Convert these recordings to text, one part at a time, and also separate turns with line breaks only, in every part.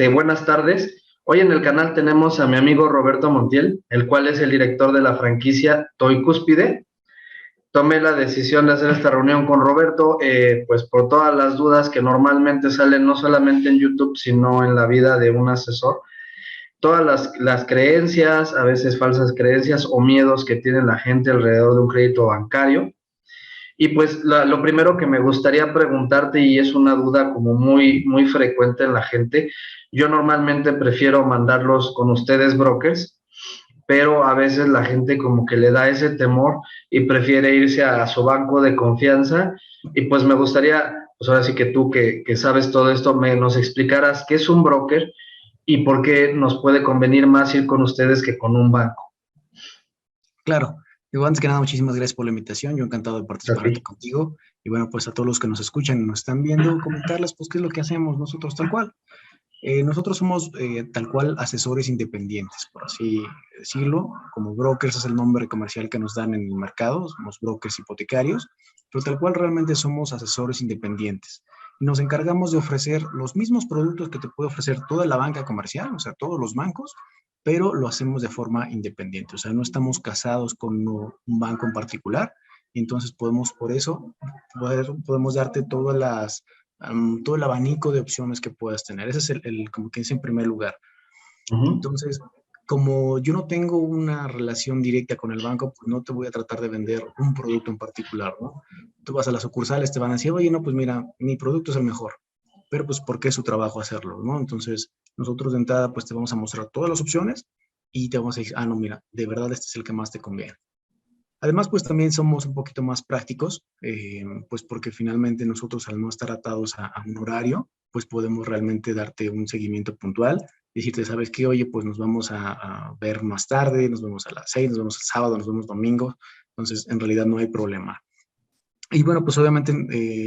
Buenas tardes. Hoy en el canal tenemos a mi amigo Roberto Montiel, el cual es el director de la franquicia Toy Cúspide. Tomé la decisión de hacer esta reunión con Roberto, pues por todas las dudas que normalmente salen no solamente en YouTube, sino en la vida de un asesor. Todas las creencias, a veces falsas creencias o miedos que tiene la gente alrededor de un crédito bancario. Y pues lo primero que me gustaría preguntarte, y es una duda como muy frecuente en la gente, yo normalmente prefiero mandarlos con ustedes brokers, pero a veces la gente como que le da ese temor y prefiere irse a su banco de confianza. Y pues me gustaría, pues ahora sí que tú que sabes todo esto, nos explicaras qué es un broker y por qué nos puede convenir más ir con ustedes que con un banco.
Claro. Digo, antes que nada, muchísimas gracias por la invitación. Yo encantado de participar aquí
Así.
contigo. Y bueno, pues a todos los que nos escuchan y nos están viendo, comentarles pues qué es lo que hacemos nosotros tal cual. Nosotros somos tal cual asesores independientes, por así decirlo. Como brokers es el nombre comercial que nos dan en el mercado. Somos brokers hipotecarios, pero tal cual realmente somos asesores independientes. Y nos encargamos de ofrecer los mismos productos que te puede ofrecer toda la banca comercial, o sea, todos los bancos, pero lo hacemos de forma independiente. O sea, no estamos casados con un banco en particular. Entonces podemos, por eso, podemos darte todo el abanico de opciones que puedas tener. Ese es como que es en primer lugar. Entonces, como yo no tengo una relación directa con el banco, pues no te voy a tratar de vender un producto en particular, ¿no? Tú vas a las sucursales, te van a decir, oye, no, pues mira, mi producto es el mejor, pero pues porque es su trabajo hacerlo, ¿no? Entonces, nosotros de entrada, pues te vamos a mostrar todas las opciones y te vamos a decir, no, mira, de verdad este es el que más te conviene. Además, pues también somos un poquito más prácticos, pues porque finalmente nosotros al no estar atados a un horario, pues podemos realmente darte un seguimiento puntual, decirte, ¿sabes qué? Oye, pues nos vamos a ver más tarde, nos vemos a las 6, nos vemos el sábado, nos vemos domingo, entonces en realidad no hay problema. Y bueno, pues obviamente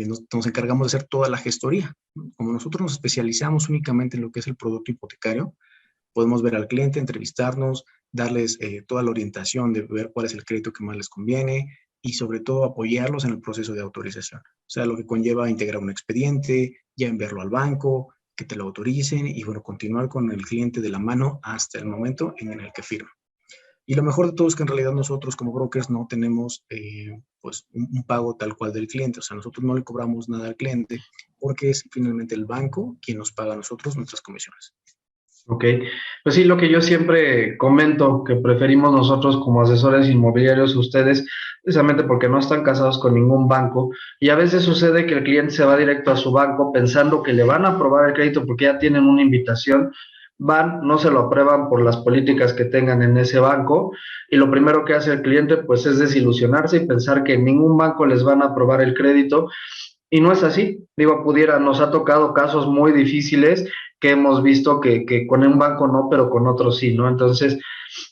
nos encargamos de hacer toda la gestoría. Como nosotros nos especializamos únicamente en lo que es el producto hipotecario, podemos ver al cliente, entrevistarnos, darles toda la orientación de ver cuál es el crédito que más les conviene y sobre todo apoyarlos en el proceso de autorización. O sea, lo que conlleva integrar un expediente, ya enviarlo al banco, que te lo autoricen y bueno, continuar con el cliente de la mano hasta el momento en el que firma. Y lo mejor de todo es que en realidad nosotros como brokers no tenemos pues un pago tal cual del cliente. O sea, nosotros no le cobramos nada al cliente porque es finalmente el banco quien nos paga a nosotros nuestras comisiones.
Ok, pues sí, lo que yo siempre comento que preferimos nosotros como asesores inmobiliarios a ustedes, precisamente porque no están casados con ningún banco y a veces sucede que el cliente se va directo a su banco pensando que le van a aprobar el crédito porque ya tienen una invitación, van, no se lo aprueban por las políticas que tengan en ese banco y lo primero que hace el cliente pues es desilusionarse y pensar que en ningún banco les van a aprobar el crédito y no es así. Digo, nos ha tocado casos muy difíciles que hemos visto que con un banco no, pero con otros sí, ¿no? Entonces,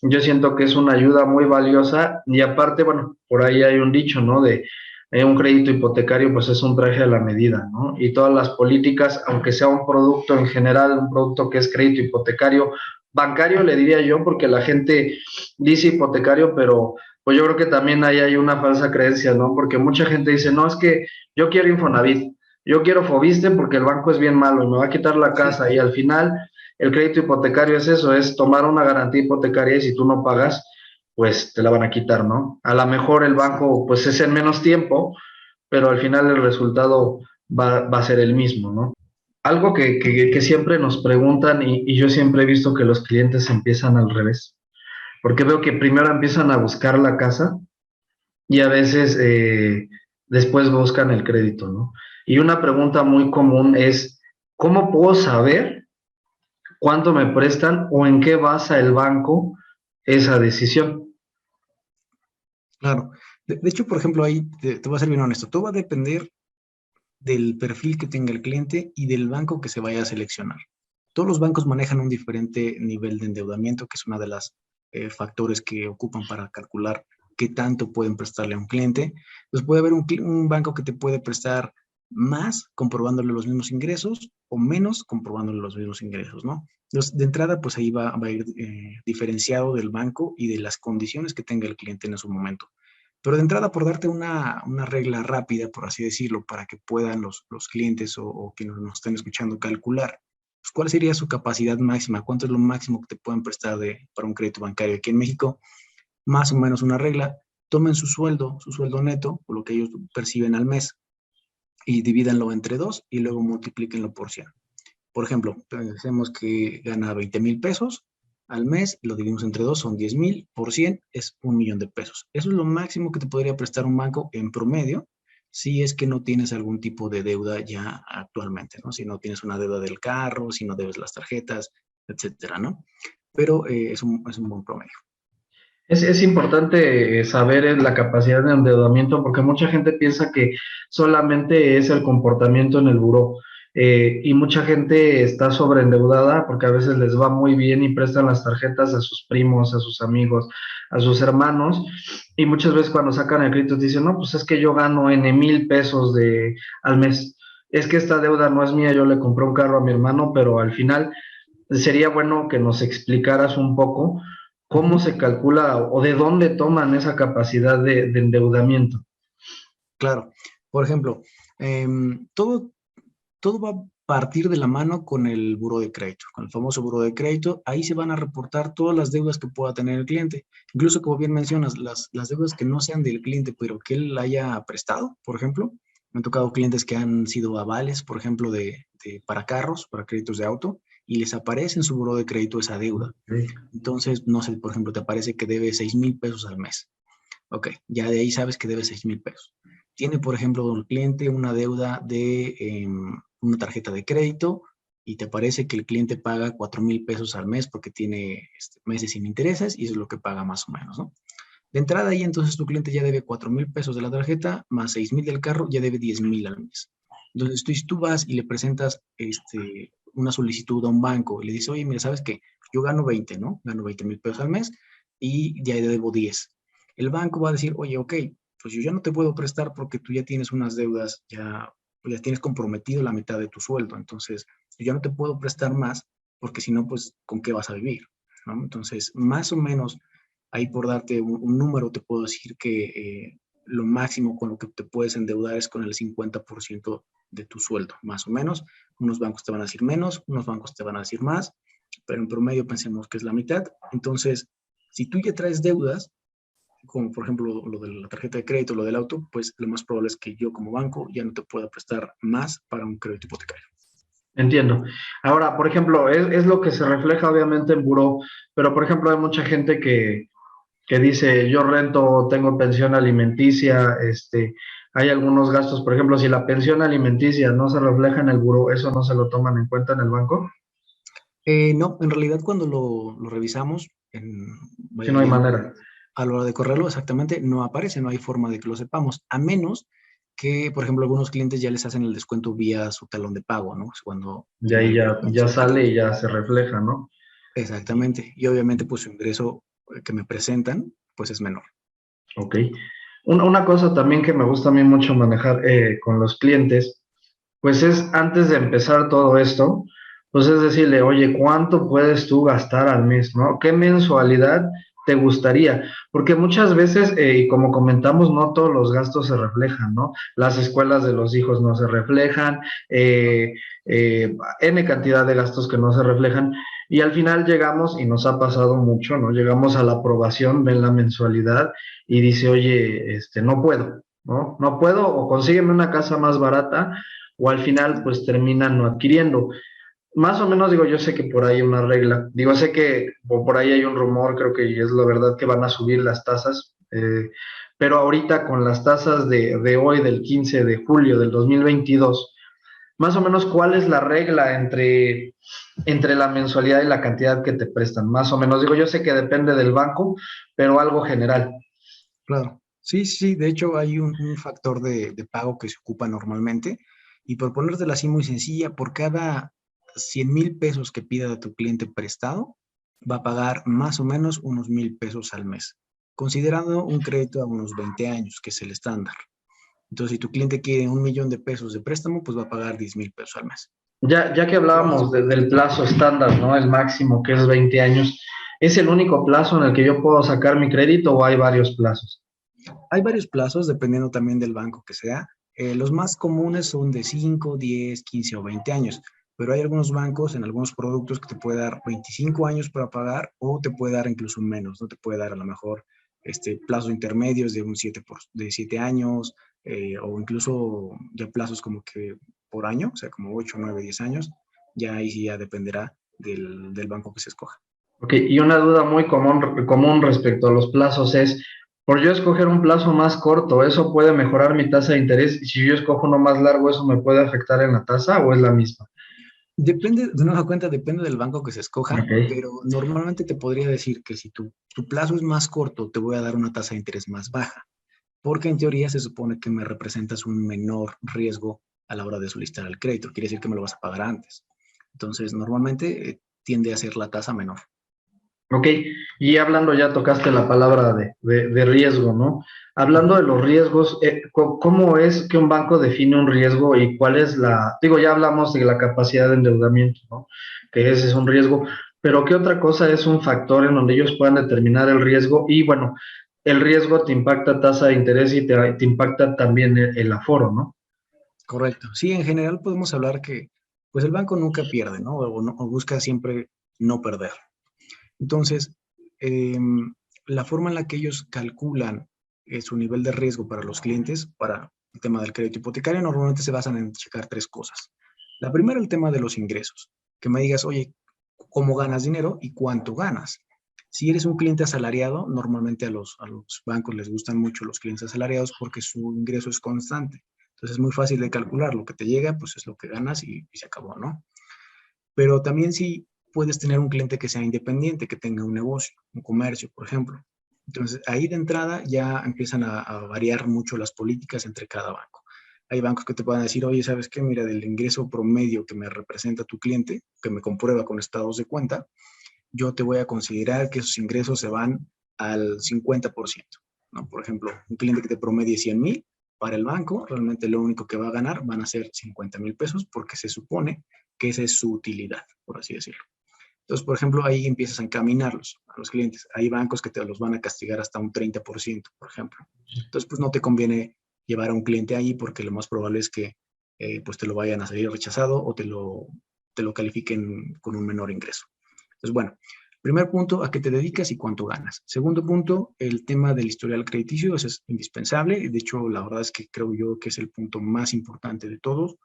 yo siento que es una ayuda muy valiosa y aparte, bueno, por ahí hay un dicho, ¿no? De un crédito hipotecario, pues es un traje a la medida, ¿no? Y todas las políticas, aunque sea un producto en general, un producto que es crédito hipotecario, bancario, le diría yo, porque la gente dice hipotecario, pero pues yo creo que también ahí hay una falsa creencia, ¿no? Porque mucha gente dice, no, es que yo quiero Infonavit, yo quiero Fobiste porque el banco es bien malo y me va a quitar la casa y al final el crédito hipotecario es eso, es tomar una garantía hipotecaria y si tú no pagas, pues te la van a quitar, ¿no? A lo mejor el banco pues es en menos tiempo, pero al final el resultado va a ser el mismo, ¿no? Algo que siempre nos preguntan y yo siempre he visto que los clientes empiezan al revés, porque veo que primero empiezan a buscar la casa y a veces después buscan el crédito, ¿no? Y una pregunta muy común es, ¿cómo puedo saber cuánto me prestan o en qué basa el banco esa decisión?
Claro. De hecho, por ejemplo, ahí te voy a ser bien honesto. Todo va a depender del perfil que tenga el cliente y del banco que se vaya a seleccionar. Todos los bancos manejan un diferente nivel de endeudamiento, que es uno de los factores que ocupan para calcular qué tanto pueden prestarle a un cliente. Pues puede haber un banco que te puede prestar más comprobándole los mismos ingresos o menos comprobándole los mismos ingresos, ¿no? Entonces, de entrada, pues ahí va a ir diferenciado del banco y de las condiciones que tenga el cliente en su momento. Pero de entrada, por darte una regla rápida, por así decirlo, para que puedan los clientes o quienes nos estén escuchando calcular pues, ¿cuál sería su capacidad máxima? ¿Cuánto es lo máximo que te pueden prestar para un crédito bancario? Aquí en México, más o menos una regla, tomen su sueldo neto, o lo que ellos perciben al mes, y divídanlo entre 2 y luego multiplíquenlo por 100. Por ejemplo, pensemos que gana 20,000 pesos al mes, lo dividimos entre 2, son 10,000, por 100 es 1,000,000 de pesos. Eso es lo máximo que te podría prestar un banco en promedio, si es que no tienes algún tipo de deuda ya actualmente, ¿no? Si no tienes una deuda del carro, si no debes las tarjetas, etcétera, ¿no? Pero es un buen promedio.
Es importante saber la capacidad de endeudamiento porque mucha gente piensa que solamente es el comportamiento en el buró y mucha gente está sobreendeudada porque a veces les va muy bien y prestan las tarjetas a sus primos, a sus amigos, a sus hermanos y muchas veces cuando sacan el crédito dicen, no, pues es que yo gano N 1,000 pesos al mes. Es que esta deuda no es mía, yo le compré un carro a mi hermano, pero al final sería bueno que nos explicaras un poco cómo se calcula o de dónde toman esa capacidad de endeudamiento.
Claro. Por ejemplo, todo va a partir de la mano con el buró de crédito, con el famoso buró de crédito. Ahí se van a reportar todas las deudas que pueda tener el cliente. Incluso, como bien mencionas, las deudas que no sean del cliente, pero que él haya prestado, por ejemplo. Me han tocado clientes que han sido avales, por ejemplo, para carros, para créditos de auto, y les aparece en su buró de crédito esa deuda.
Okay.
Entonces, no sé, por ejemplo, te aparece que debe 6,000 pesos al mes. Ok, ya de ahí sabes que debe 6,000 pesos. Tiene, por ejemplo, el cliente una deuda de una tarjeta de crédito y te parece que el cliente paga 4,000 pesos al mes porque tiene meses sin intereses y eso es lo que paga más o menos, ¿no? De entrada ahí entonces tu cliente ya debe 4,000 pesos de la tarjeta más 6,000 del carro, ya debe 10,000 al mes. Entonces tú vas y le presentas una solicitud a un banco y le dices, oye, mira, ¿sabes qué? Yo gano 20, ¿no? Gano 20,000 pesos al mes y ya debo 10. El banco va a decir, oye, ok, pues yo ya no te puedo prestar porque tú ya tienes unas deudas, ya tienes comprometido la mitad de tu sueldo, entonces yo ya no te puedo prestar más porque si no, pues, ¿con qué vas a vivir? ¿No? Entonces, más o menos, ahí por darte un número, te puedo decir que lo máximo con lo que te puedes endeudar es con el 50% de tu sueldo, más o menos. Unos bancos te van a decir menos, unos bancos te van a decir más, pero en promedio pensemos que es la mitad. Entonces, si tú ya traes deudas, como por ejemplo lo de la tarjeta de crédito, lo del auto, pues lo más probable es que yo como banco ya no te pueda prestar más para un crédito hipotecario.
Entiendo. Ahora, por ejemplo, es lo que se refleja obviamente en buró, pero por ejemplo hay mucha gente que dice, yo rento, tengo pensión alimenticia, hay algunos gastos, por ejemplo, si la pensión alimenticia no se refleja en el buró, ¿eso no se lo toman en cuenta en el banco?
No, en realidad cuando lo revisamos,
Si
vaya,
no hay
viendo
manera.
a la hora de correrlo exactamente, no aparece, no hay forma de que lo sepamos, a menos que, por ejemplo, algunos clientes ya les hacen el descuento vía su talón de pago, ¿no? Es cuando
De
tienen
ahí
alguna
ya
pensión
sale y
alimenticia.
ya se refleja, ¿no?
Exactamente. Y obviamente, pues su ingreso que me presentan, pues es menor.
Ok. Una cosa también que me gusta a mí mucho manejar con los clientes, pues es antes de empezar todo esto, pues es decirle, oye, ¿cuánto puedes tú gastar al mes, no? ¿Qué mensualidad te gustaría? Porque muchas veces, y como comentamos, no todos los gastos se reflejan, ¿no? Las escuelas de los hijos no se reflejan, N cantidad de gastos que no se reflejan, y al final llegamos, y nos ha pasado mucho, ¿no? Llegamos a la aprobación, ven la mensualidad y dice, oye, no puedo, ¿no? No puedo, o consígueme una casa más barata, o al final pues terminan no adquiriendo. Más o menos digo, yo sé que por ahí hay una regla, digo, sé que por ahí hay un rumor, creo que es la verdad que van a subir las tasas, pero ahorita con las tasas de hoy, del 15 de julio del 2022, más o menos cuál es la regla entre la mensualidad y la cantidad que te prestan, más o menos, digo, yo sé que depende del banco, pero algo general.
Claro. Sí, sí, de hecho hay un factor de pago que se ocupa normalmente y por ponértela así muy sencilla, por cada 100,000 pesos que pida de tu cliente prestado, va a pagar más o menos unos 1,000 pesos al mes, considerando un crédito a unos 20 años, que es el estándar. Entonces, si tu cliente quiere 1,000,000 de pesos de préstamo, pues va a pagar 10,000 pesos al mes.
Ya que
Entonces,
hablábamos del plazo estándar, ¿no? El máximo que es 20 años, ¿es el único plazo en el que yo puedo sacar mi crédito o hay varios plazos?
hay varios plazos, dependiendo también del banco que sea. Los más comunes son de 5, 10, 15 o 20 años. pero hay algunos bancos en algunos productos que te puede dar 25 años para pagar o te puede dar incluso menos, ¿no? Te puede dar a lo mejor plazos intermedios de 7 años o incluso ya plazos como que por año, o sea, como 8, 9, 10 años, ya ahí sí ya dependerá del banco que se escoja.
Ok, y una duda muy común respecto a los plazos es, por yo escoger un plazo más corto, ¿eso puede mejorar mi tasa de interés? Y si yo escojo uno más largo, ¿eso me puede afectar en la tasa o es la misma?
Depende, de nueva cuenta, depende del banco que se escoja,
Ok.
pero normalmente te podría decir que si tu plazo es más corto, te voy a dar una tasa de interés más baja, porque en teoría se supone que me representas un menor riesgo a la hora de solicitar el crédito. Quiere decir que me lo vas a pagar antes. Entonces, normalmente tiende a ser la tasa menor.
Ok, y hablando, ya tocaste la palabra de riesgo, ¿no? Hablando
Ujú.
de los riesgos, ¿cómo es que un banco define un riesgo y cuál es digo, ya hablamos de la capacidad de endeudamiento, ¿no? Que ese es un riesgo, pero ¿qué otra cosa es un factor en donde ellos puedan determinar el riesgo? Y bueno, el riesgo te impacta tasa de interés y te impacta también el aforo, ¿no?
Correcto. Sí, en general podemos hablar que pues el banco nunca pierde, ¿no? O busca siempre no perder. Entonces, la forma en la que ellos calculan su nivel de riesgo para los clientes, para el tema del crédito hipotecario, normalmente se basan en checar tres cosas. La primera, el tema de los ingresos. Que me digas, oye, ¿cómo ganas dinero y cuánto ganas? Si eres un cliente asalariado, normalmente a los bancos les gustan mucho los clientes asalariados porque su ingreso es constante. Entonces es muy fácil de calcular. Lo que te llega, pues es lo que ganas y se acabó, ¿no? Pero también sí puedes tener un cliente que sea independiente, que tenga un negocio, un comercio, por ejemplo. Entonces, ahí de entrada ya empiezan a variar mucho las políticas entre cada banco. Hay bancos que te puedan decir, oye, ¿sabes qué? Mira, del ingreso promedio que me representa tu cliente, que me comprueba con estados de cuenta, yo te voy a considerar que esos ingresos se van al 50%, ¿no? Por ejemplo, un cliente que te promedie 100,000 para el banco, realmente lo único que va a ganar van a ser 50,000 pesos porque se supone que esa es su utilidad, por así decirlo. Entonces, por ejemplo, ahí empiezas a encaminarlos a los clientes. Hay bancos que te los van a castigar hasta un 30%, por ejemplo. Entonces, pues no te conviene llevar a un cliente ahí porque lo más probable es que pues te lo vayan a salir rechazado o te lo califiquen con un menor ingreso. Entonces, bueno, primer punto, a qué te dedicas y cuánto ganas. Segundo punto, el tema del historial crediticio, eso es indispensable. De hecho, la verdad es que creo yo que es el punto más importante de todos,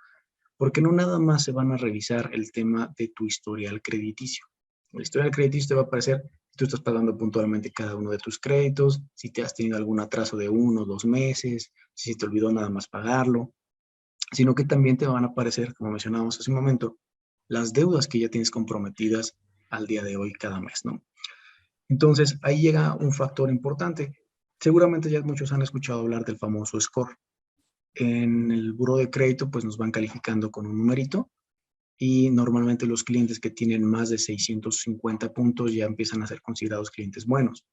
porque no nada más se van a revisar el tema de tu historial crediticio. El historial crediticio te va a aparecer si tú estás pagando puntualmente cada uno de tus créditos, si te has tenido algún atraso de 1 o 2 meses, si se te olvidó nada más pagarlo, sino que también te van a aparecer, como mencionábamos hace un momento, las deudas que ya tienes comprometidas al día de hoy cada mes, ¿no? Entonces, ahí llega un factor importante. Seguramente ya muchos han escuchado hablar del famoso score. En el buro de crédito, pues nos van calificando con un numerito y normalmente los clientes que tienen más de 650 puntos ya empiezan a ser considerados clientes buenos.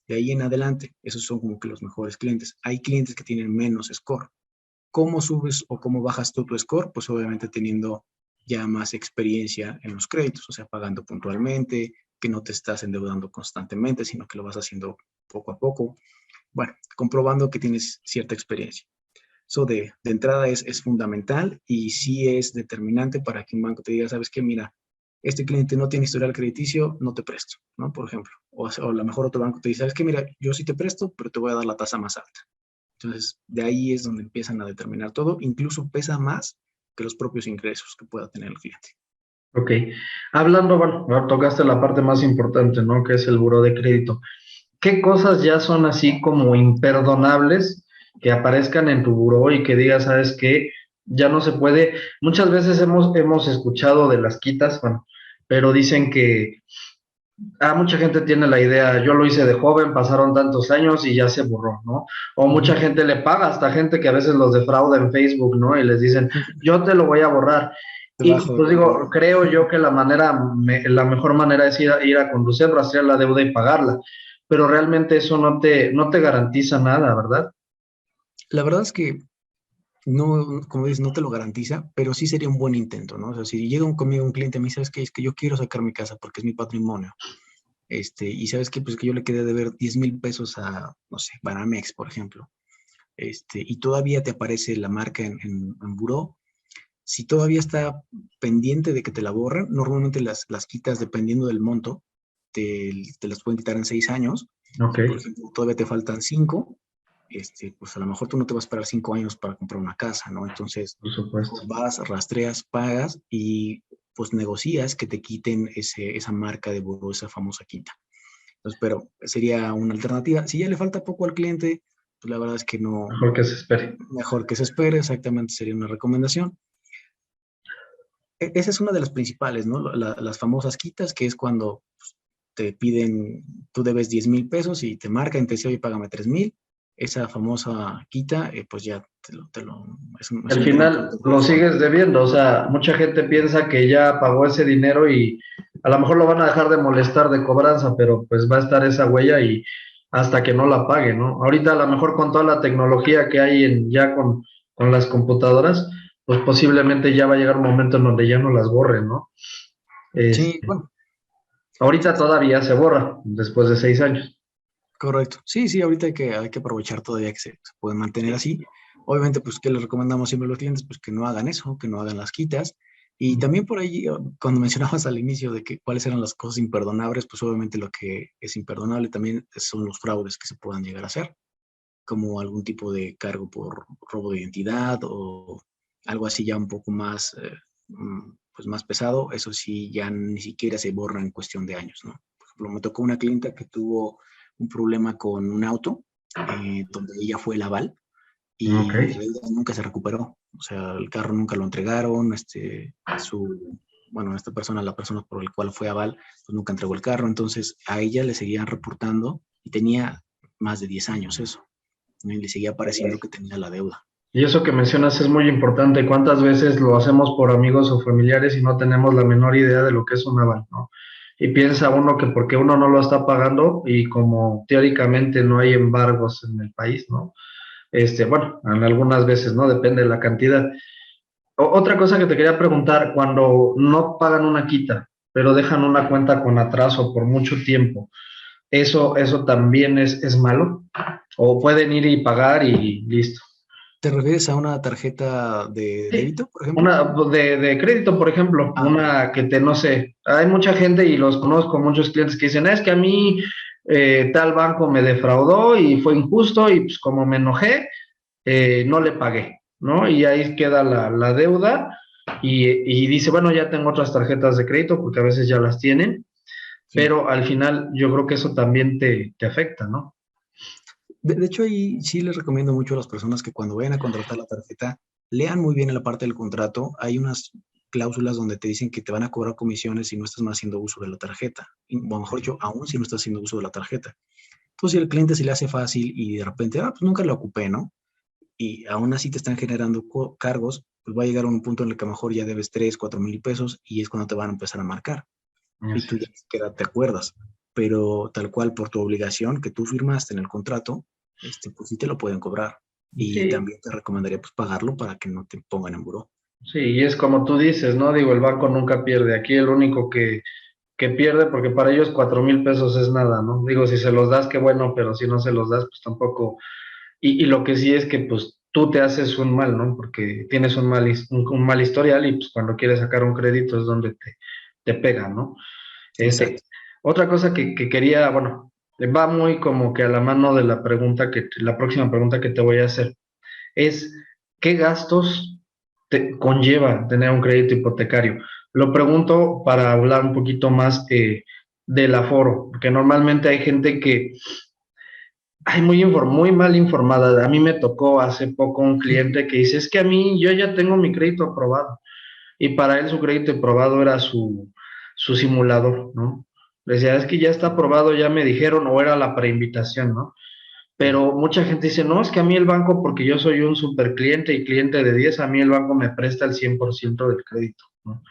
De ahí en adelante, esos son como que los mejores clientes. Hay clientes que tienen menos score. ¿Cómo subes o cómo bajas tú tu score? Pues obviamente teniendo ya más experiencia en los créditos, o sea, pagando puntualmente, que no te estás endeudando constantemente, sino que lo vas haciendo poco a poco. Bueno, comprobando que tienes cierta experiencia. Eso de entrada es fundamental y sí es determinante para que un banco te diga, sabes qué, mira, este cliente no tiene historial crediticio, no te presto, ¿no? Por ejemplo. O a lo mejor otro banco te dice, sabes qué, mira, yo sí te presto, pero te voy a dar la tasa más alta. Entonces, de ahí es donde empiezan a determinar todo. Incluso pesa más que los propios ingresos que pueda tener el cliente.
Ok. Hablando, bueno, ahora tocaste la parte más importante, ¿no? Que es el buro de crédito. ¿Qué cosas ya son así como imperdonables que aparezcan en tu buró y que digas, sabes qué, ya no se puede? Muchas veces hemos escuchado de las quitas, bueno, pero dicen que mucha gente tiene la idea, yo lo hice de joven, pasaron tantos años y ya se borró, ¿no? O mucha
Ujú.
gente le paga, hasta gente que a veces los defrauda en Facebook, ¿no? Y les dicen, yo te lo voy a borrar. Y
Debajo de
pues digo,
control.
creo yo que la mejor manera es ir a conducir, rastrear la deuda y pagarla. Pero realmente eso no te garantiza nada, ¿verdad?
La verdad es que no, como dices, no te lo garantiza, pero sí sería un buen intento, ¿no? O sea, si llega conmigo un cliente y me dice, ¿sabes qué? Es que yo quiero sacar mi casa porque es mi patrimonio. Y sabes qué, pues que yo le quedé de ver 10,000 pesos a, no sé, Banamex, por ejemplo. Y todavía te aparece la marca en buró, Si todavía está pendiente de que te la borren, normalmente las quitas dependiendo del monto, te las pueden quitar en 6 años.
Ok,
Si, por ejemplo, todavía te faltan 5, pues a lo mejor tú no te vas a esperar 5 años para comprar una casa, ¿no? Entonces,
por
mejor
supuesto.
vas, rastreas, pagas y pues negocias que te quiten esa marca de buró, esa famosa quita. Entonces, pero sería una alternativa. Si ya le falta poco al cliente, pues la verdad es que no,
Mejor que se espere.
mejor que se espere, exactamente sería una recomendación. Esa es una de las principales, ¿no? Las famosas quitas, que es cuando pues, te piden, tú debes 10,000 pesos y te marcan, te dice, oye, págame 3,000. Esa famosa quita, pues ya es
Al
un tema que no
final
te
lo
corresponde.
sigues debiendo, o sea, mucha gente piensa que ya pagó ese dinero y a lo mejor lo van a dejar de molestar de cobranza, pero pues va a estar esa huella y hasta que no la pague, ¿no? Ahorita a lo mejor con toda la tecnología que hay ya con las computadoras, pues posiblemente ya va a llegar un momento en donde ya no las borren, ¿no?
Sí,
Este,
bueno,
ahorita todavía se borra después de 6 años.
correcto. Sí, sí, ahorita hay que aprovechar todavía que se puede mantener así. Obviamente, pues, ¿qué les recomendamos siempre a los clientes? Pues que no hagan eso, que no hagan las quitas. Y también por ahí, cuando mencionabas al inicio de que cuáles eran las cosas imperdonables, pues obviamente lo que es imperdonable también son los fraudes que se puedan llegar a hacer, como algún tipo de cargo por robo de identidad o algo así ya un poco más, pues más pesado. Eso sí, ya ni siquiera se borra en cuestión de años, ¿no? Por ejemplo, me tocó una clienta que tuvo un problema con un auto, donde ella fue el aval
Ok.
y la deuda nunca se recuperó. O sea, el carro nunca lo entregaron, bueno, esta persona, la persona por el cual fue aval, pues nunca entregó el carro. Entonces, a ella le seguían reportando y tenía más de 10 años eso, ¿no? Y le seguía pareciendo que tenía la deuda.
Y eso que mencionas es muy importante. ¿Cuántas veces lo hacemos por amigos o familiares y no tenemos la menor idea de lo que es un aval, ¿no? Y piensa uno que porque uno no lo está pagando y como teóricamente no hay embargos en el país, ¿no? Bueno, en algunas veces, ¿no? Depende de la cantidad. Otra cosa que te quería preguntar, cuando no pagan una quita, pero dejan una cuenta con atraso por mucho tiempo, ¿eso también es malo? ¿O pueden ir y pagar y listo?
¿Te refieres a una tarjeta de
Sí,
débito, por ejemplo?
una de crédito, por ejemplo,
Ah, ok.
una que no sé, hay mucha gente y los conozco, muchos clientes que dicen, es que a mí tal banco me defraudó y fue injusto y pues como me enojé, no le pagué, ¿no? Y ahí queda la deuda y dice, bueno, ya tengo otras tarjetas de crédito porque a veces ya las tienen,
Sí.
pero al final yo creo que eso también te afecta, ¿no?
De hecho, ahí sí les recomiendo mucho a las personas que cuando vayan a contratar la tarjeta, lean muy bien en la parte del contrato. Hay unas cláusulas donde te dicen que te van a cobrar comisiones si no estás más haciendo uso de la tarjeta. O mejor dicho, aún si no estás haciendo uso de la tarjeta. Entonces, si al cliente se le hace fácil y de repente, pues nunca lo ocupé, ¿no? Y aún así te están generando cargos, pues va a llegar a un punto en el que a lo mejor ya debes 3, 4,000 pesos y es cuando te van a empezar a marcar y
Así
tú ya
es.
ni siquiera te acuerdas, pero tal cual por tu obligación que tú firmaste en el contrato, pues sí te lo pueden cobrar. Y
Sí,
también te recomendaría pues pagarlo para que no te pongan en buró.
sí, y es como tú dices, ¿no? Digo, el banco nunca pierde. Aquí el único que pierde, porque para ellos 4,000 pesos es nada, ¿no? Digo, si se los das, qué bueno, pero si no se los das, pues tampoco. Y lo que sí es que, pues, tú te haces un mal, ¿no? Porque tienes un mal historial y, pues, cuando quieres sacar un crédito es donde te pega, ¿no? Este,
Exacto.
otra cosa que quería, bueno, va muy como que a la mano de la próxima pregunta que te voy a hacer es, ¿qué gastos te conlleva tener un crédito hipotecario? Lo pregunto para hablar un poquito más del aforo, porque normalmente hay gente que hay muy mal informada. A mí me tocó hace poco un cliente que dice, es que a mí yo ya tengo mi crédito aprobado y para él su crédito aprobado era su simulador, ¿no? Le decía, es que ya está aprobado, ya me dijeron, o era la preinvitación, ¿no?
Sí.
Pero mucha gente dice, no, es que a mí el banco, porque yo soy un super cliente y cliente de 10, a mí el banco me presta el 100% del crédito, ¿no?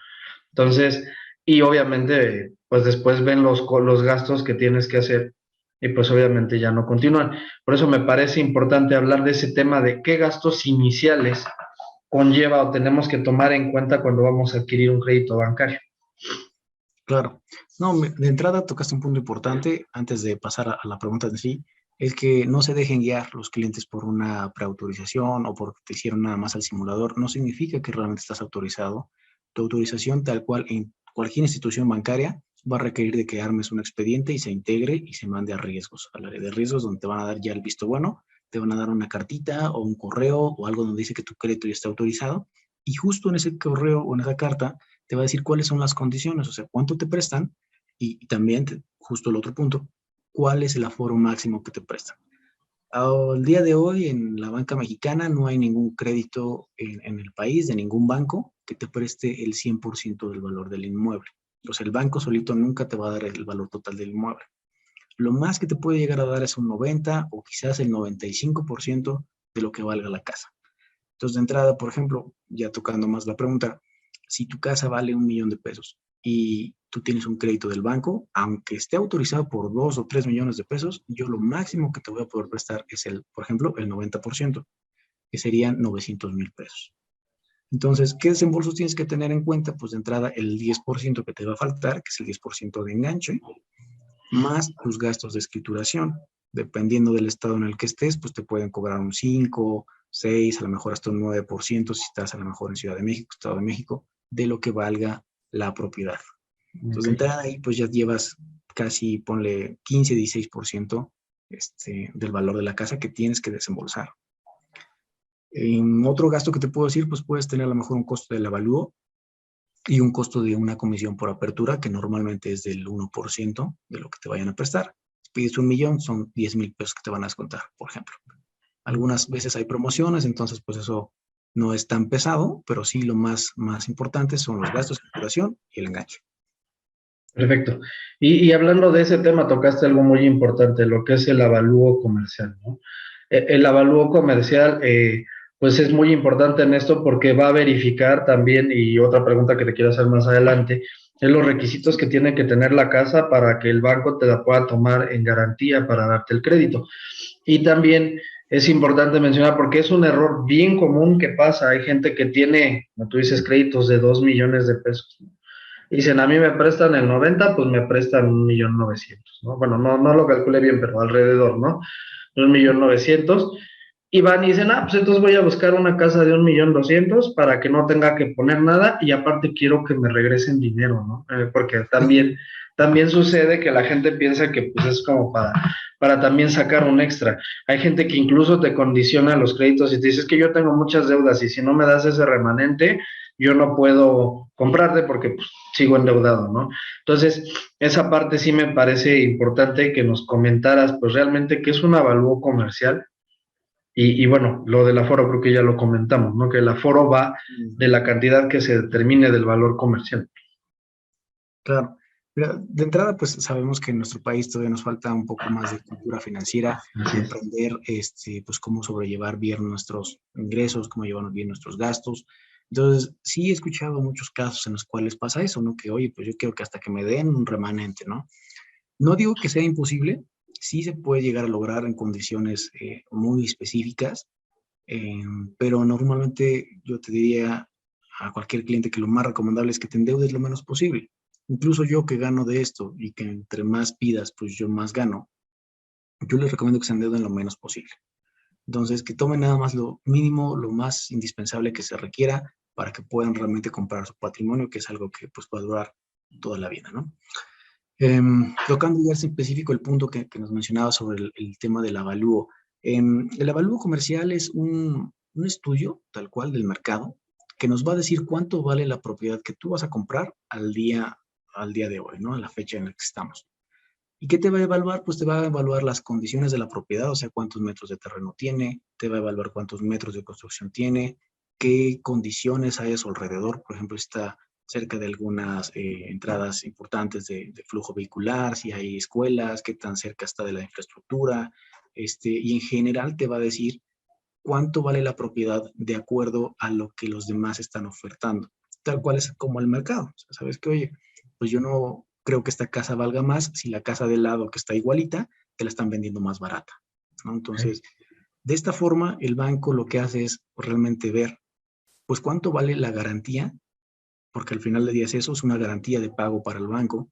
Entonces, y obviamente, pues después ven los gastos que tienes que hacer y pues obviamente ya no continúan. Por eso me parece importante hablar de ese tema de qué gastos iniciales conlleva o tenemos que tomar en cuenta cuando vamos a adquirir un crédito bancario.
Claro. No, de entrada tocaste un punto importante antes de pasar a la pregunta en sí. es que no se dejen guiar los clientes por una preautorización o porque te hicieron nada más al simulador. No significa que realmente estás autorizado. Tu autorización, tal cual en cualquier institución bancaria, va a requerir de que armes un expediente y se integre y se mande a riesgos, al área de riesgos, donde te van a dar ya el visto bueno, te van a dar una cartita o un correo o algo donde dice que tu crédito ya está autorizado. Y justo en ese correo o en esa carta te va a decir cuáles son las condiciones, o sea, cuánto te prestan y también, justo el otro punto, cuál es el aforo máximo que te prestan. Al día de hoy en la banca mexicana no hay ningún crédito en el país de ningún banco que te preste el 100% del valor del inmueble. O sea, el banco solito nunca te va a dar el valor total del inmueble. Lo más que te puede llegar a dar es un 90 o quizás el 95% de lo que valga la casa. Entonces, de entrada, por ejemplo, ya tocando más la pregunta, si tu casa vale 1 millón de pesos y tú tienes un crédito del banco, aunque esté autorizado por 2 o 3 millones de pesos, yo lo máximo que te voy a poder prestar es por ejemplo, el 90%, que serían 900,000 pesos. Entonces, ¿qué desembolsos tienes que tener en cuenta? Pues de entrada el 10% que te va a faltar, que es el 10% de enganche, más tus gastos de escrituración. Dependiendo del estado en el que estés, pues te pueden cobrar un 5, 6, a lo mejor hasta un 9% si estás a lo mejor en Ciudad de México, Estado de México, de lo que valga la propiedad. Entonces, de
Ok.
entrada ahí, pues ya llevas casi, ponle 15, 16% del valor de la casa que tienes que desembolsar. En otro gasto que te puedo decir, pues puedes tener a lo mejor un costo del avalúo y un costo de una comisión por apertura, que normalmente es del 1% de lo que te vayan a prestar. Si pides 1 millón, son 10,000 pesos que te van a descontar, por ejemplo. Algunas veces hay promociones, entonces pues eso no es tan pesado, pero sí lo más importante son los gastos de escrituración y el enganche.
Perfecto. Y hablando de ese tema, tocaste algo muy importante, lo que es el avalúo comercial, ¿no? El avalúo comercial, pues es muy importante en esto porque va a verificar también, y otra pregunta que te quiero hacer más adelante, es los requisitos que tiene que tener la casa para que el banco te la pueda tomar en garantía para darte el crédito. Y también es importante mencionar, porque es un error bien común que pasa, hay gente que tiene, como tú dices, créditos de 2 millones de pesos, ¿no? Dicen, a mí me prestan el 90, pues me prestan 1,900,000, ¿no? Bueno, no lo calculé bien, pero alrededor, ¿no? 1,900,000. Y van y dicen, pues entonces voy a buscar una casa de 1,200,000 para que no tenga que poner nada y aparte quiero que me regresen dinero, ¿no? Porque también sucede que la gente piensa que pues es como para también sacar un extra. Hay gente que incluso te condiciona los créditos y te dice, es que yo tengo muchas deudas y si no me das ese remanente, yo no puedo comprarte porque pues, sigo endeudado, ¿no? Entonces, esa parte sí me parece importante que nos comentaras, pues realmente qué es un avalúo comercial. Y bueno, lo del aforo creo que ya lo comentamos, ¿no? Que el aforo va de la cantidad que se determine del valor comercial.
Claro. Mira, de entrada, pues sabemos que en nuestro país todavía nos falta un poco más de cultura financiera,
Así
de
es.
aprender pues cómo sobrellevar bien nuestros ingresos, cómo llevar bien nuestros gastos. Entonces, sí he escuchado muchos casos en los cuales pasa eso, ¿no? Que, oye, pues yo quiero que hasta que me den un remanente, ¿no? No digo que sea imposible, sí se puede llegar a lograr en condiciones muy específicas, eh, pero normalmente yo te diría a cualquier cliente que lo más recomendable es que te endeudes lo menos posible. Incluso yo que gano de esto y que entre más pidas, pues yo más gano, yo les recomiendo que se endeuden lo menos posible. Entonces, que tomen nada más lo mínimo, lo más indispensable que se requiera para que puedan realmente comprar su patrimonio, que es algo que pues puede durar toda la vida, ¿no? Tocando ya en específico el punto que nos mencionaba sobre el tema del avalúo. El avalúo comercial es un estudio tal cual del mercado que nos va a decir cuánto vale la propiedad que tú vas a comprar al día de hoy, ¿no? A la fecha en la que estamos. ¿Y qué te va a evaluar? Pues te va a evaluar las condiciones de la propiedad, o sea, cuántos metros de terreno tiene, te va a evaluar cuántos metros de construcción tiene, qué condiciones hay a su alrededor, por ejemplo, está cerca de algunas entradas importantes de flujo vehicular, si hay escuelas, qué tan cerca está de la infraestructura, y en general te va a decir cuánto vale la propiedad de acuerdo a lo que los demás están ofertando, tal cual es como el mercado. O sea, sabes que, oye, pues yo no creo que esta casa valga más si la casa del lado que está igualita te la están vendiendo más barata, ¿no? Entonces, de esta forma, el banco lo que hace es realmente ver, pues cuánto vale la garantía, porque al final del día es eso, es una garantía de pago para el banco,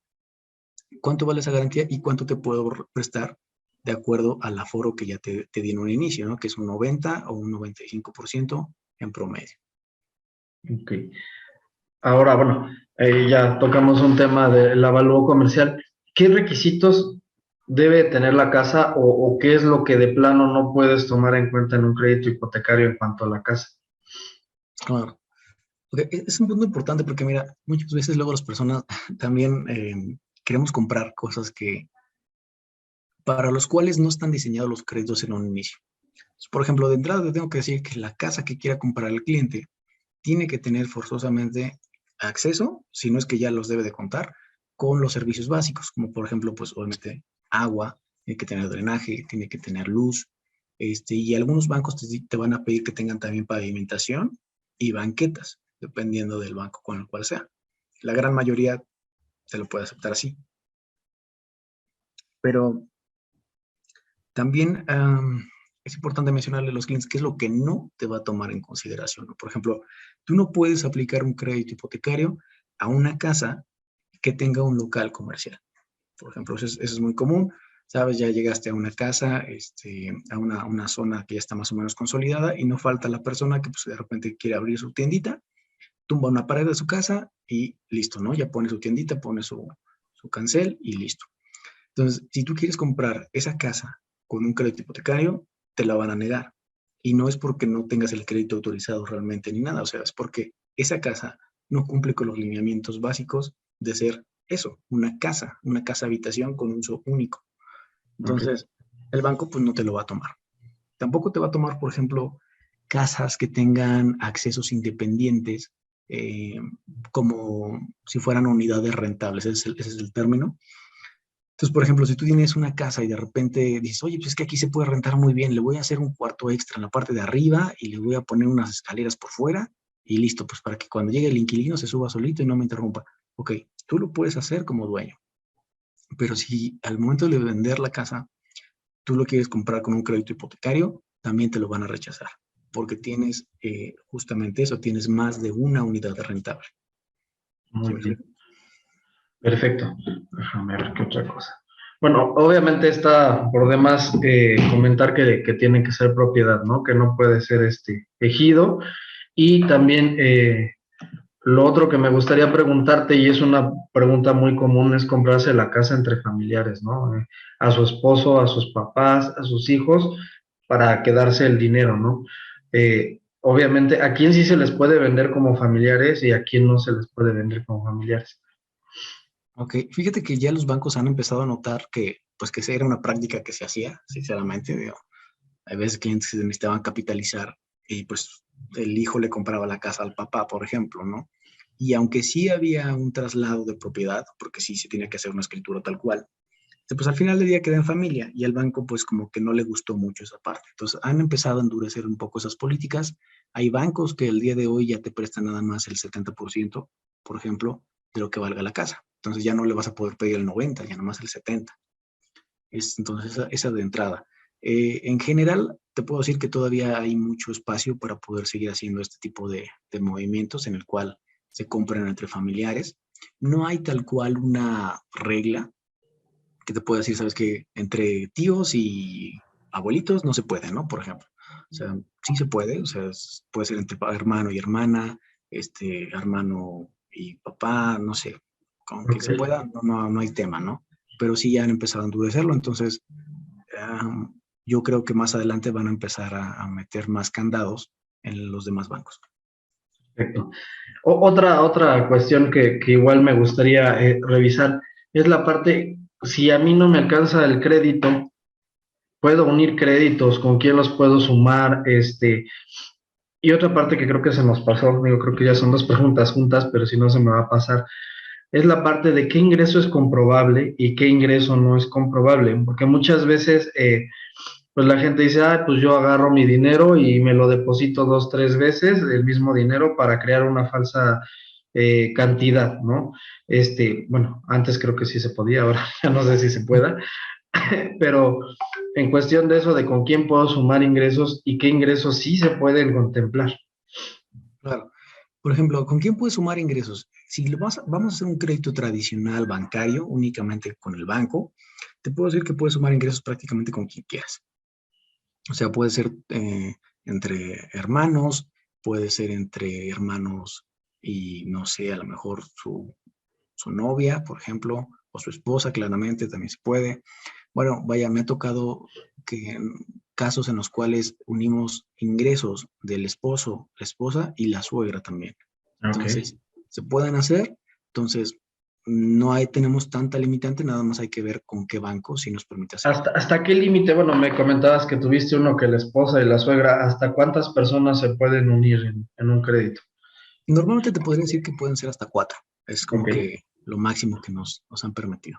cuánto vale esa garantía y cuánto te puedo prestar de acuerdo al aforo que ya te di en un inicio, ¿no? Que es un 90 o un 95% en promedio.
Ok. Ahora, bueno, ya tocamos un tema del avalúo comercial. ¿Qué requisitos debe tener la casa o qué es lo que de plano no puedes tomar en cuenta en un crédito hipotecario en cuanto a la casa?
Claro. Okay, es un punto importante porque, mira, muchas veces luego las personas también queremos comprar cosas que para los cuales no están diseñados los créditos en un inicio. Por ejemplo, de entrada te tengo que decir que la casa que quiera comprar el cliente tiene que tener forzosamente acceso, si no es que ya los debe de contar, con los servicios básicos, como por ejemplo, pues obviamente agua, tiene que tener drenaje, tiene que tener luz, y algunos bancos te van a pedir que tengan también pavimentación y banquetas, dependiendo del banco con el cual sea. La gran mayoría te lo puede aceptar así. Pero también es importante mencionarle a los clientes qué es lo que no te va a tomar en consideración, ¿no? Por ejemplo, tú no puedes aplicar un crédito hipotecario a una casa que tenga un local comercial. Por ejemplo, eso es muy común. Sabes, ya llegaste a una casa, a una zona que ya está más o menos consolidada y no falta la persona que pues, de repente quiere abrir su tiendita, tumba una pared de su casa y listo, ¿no? Ya pone su tiendita, pone su cancel y listo. Entonces, si tú quieres comprar esa casa con un crédito hipotecario, te la van a negar. Y no es porque no tengas el crédito autorizado realmente ni nada, o sea, es porque esa casa no cumple con los lineamientos básicos de ser eso, una casa habitación con un uso único.
Okay.
Entonces, el banco pues no te lo va a tomar. Tampoco te va a tomar, por ejemplo, casas que tengan accesos independientes, eh, como si fueran unidades rentables, ese es el término. Entonces, por ejemplo, si tú tienes una casa y de repente dices, oye, pues es que aquí se puede rentar muy bien, le voy a hacer un cuarto extra en la parte de arriba y le voy a poner unas escaleras por fuera y listo, pues para que cuando llegue el inquilino se suba solito y no me interrumpa. Ok, tú lo puedes hacer como dueño, pero si al momento de vender la casa tú lo quieres comprar con un crédito hipotecario, también te lo van a rechazar, porque tienes justamente eso, tienes más de una unidad rentable. ¿Sí
Muy
me
bien.
explico?
Perfecto. Déjame ver qué otra cosa. Bueno, obviamente está por demás comentar que tiene que ser propiedad, ¿no? Que no puede ser ejido. Y también lo otro que me gustaría preguntarte, y es una pregunta muy común, es comprarse la casa entre familiares, ¿no? A su esposo, a sus papás, a sus hijos, para quedarse el dinero, ¿no? Obviamente, ¿a quién sí se les puede vender como familiares y a quién no se les puede vender como familiares?
Ok, fíjate que ya los bancos han empezado a notar que, pues que esa era una práctica que se hacía, sinceramente, digo, hay veces clientes que necesitaban capitalizar y pues el hijo le compraba la casa al papá, por ejemplo, ¿no? Y aunque sí había un traslado de propiedad, porque sí se tenía que hacer una escritura tal cual, pues al final del día queda en familia y al banco pues como que no le gustó mucho esa parte. Entonces han empezado a endurecer un poco esas políticas. Hay bancos que el día de hoy ya te prestan nada más el 70%, por ejemplo, de lo que valga la casa. Entonces ya no le vas a poder pedir el 90, ya nada más el 70. Entonces esa de entrada. En general, te puedo decir que todavía hay mucho espacio para poder seguir haciendo este tipo de movimientos en el cual se compran entre familiares. No hay tal cual una regla que te puedo decir, sabes que entre tíos y abuelitos no se puede, ¿no? Por ejemplo. O sea, sí se puede, o sea, puede ser entre hermano y hermana, hermano y papá, no sé, con que
Ok.
se pueda, no hay tema, ¿no? Pero sí ya han empezado a endurecerlo, entonces yo creo que más adelante van a empezar a meter más candados en los demás bancos.
Perfecto. Otra cuestión que igual me gustaría revisar es la parte, si a mí no me alcanza el crédito, puedo unir créditos, con quién los puedo sumar, y otra parte que creo que se nos pasó, digo, creo que ya son dos preguntas juntas, pero si no se me va a pasar, es la parte de qué ingreso es comprobable y qué ingreso no es comprobable, porque muchas veces pues la gente dice, ah, pues yo agarro mi dinero y me lo deposito dos, tres veces, el mismo dinero para crear una falsa cantidad, ¿no? Bueno, antes creo que sí se podía, ahora ya no sé si se pueda, pero en cuestión de eso, de con quién puedo sumar ingresos y qué ingresos sí se pueden contemplar.
Claro. Por ejemplo, ¿con quién puedes sumar ingresos? Si vamos a hacer un crédito tradicional bancario, únicamente con el banco, te puedo decir que puedes sumar ingresos prácticamente con quien quieras. O sea, puede ser entre hermanos, puede ser entre hermanos y, no sé, a lo mejor su novia, por ejemplo, o su esposa, claramente también se puede. Bueno, vaya, me ha tocado que casos en los cuales unimos ingresos del esposo, la esposa y la suegra también.
Ok.
Entonces, se pueden hacer. Entonces, no hay, tenemos tanta limitante, nada más hay que ver con qué banco si nos permite hacerlo.
¿Hasta qué límite? Bueno, me comentabas que tuviste uno que la esposa y la suegra, ¿hasta cuántas personas se pueden unir en un crédito?
Normalmente te podría decir que pueden ser hasta 4. Es como
Ok,
que lo máximo que nos han permitido.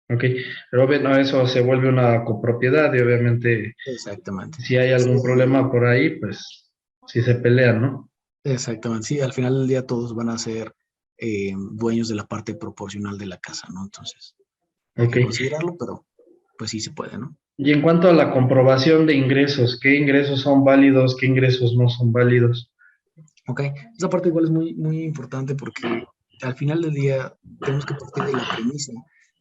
ok. Pero bueno, eso se vuelve una copropiedad y obviamente
Exactamente.
si hay
Sí,
algún problema por ahí, pues si se pelean, ¿no?
exactamente. Sí, al final del día todos van a ser dueños de la parte proporcional de la casa, ¿no? Entonces, hay
Ok.
que considerarlo, pero pues sí se puede, ¿no?
Y en cuanto a la comprobación de ingresos, ¿qué ingresos son válidos, qué ingresos no son válidos?
Ok. Esa parte igual es muy, muy importante porque al final del día tenemos que partir de la premisa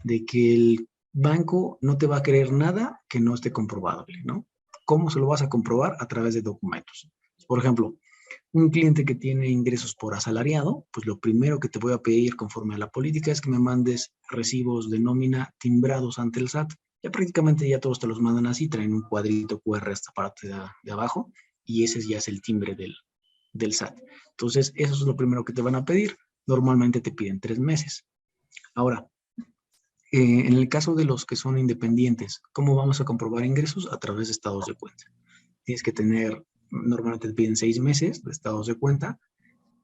de que el banco no te va a creer nada que no esté comprobable, ¿no? ¿Cómo se lo vas a comprobar? A través de documentos. Por ejemplo, un cliente que tiene ingresos por asalariado, pues lo primero que te voy a pedir conforme a la política es que me mandes recibos de nómina timbrados ante el SAT. Ya prácticamente ya todos te los mandan así, traen un cuadrito QR esta parte de abajo y ese ya es el timbre del SAT. Entonces, eso es lo primero que te van a pedir. Normalmente te piden 3 meses. Ahora, en el caso de los que son independientes, ¿cómo vamos a comprobar ingresos? A través de estados de cuenta. Tienes que tener, normalmente te piden 6 meses de estados de cuenta,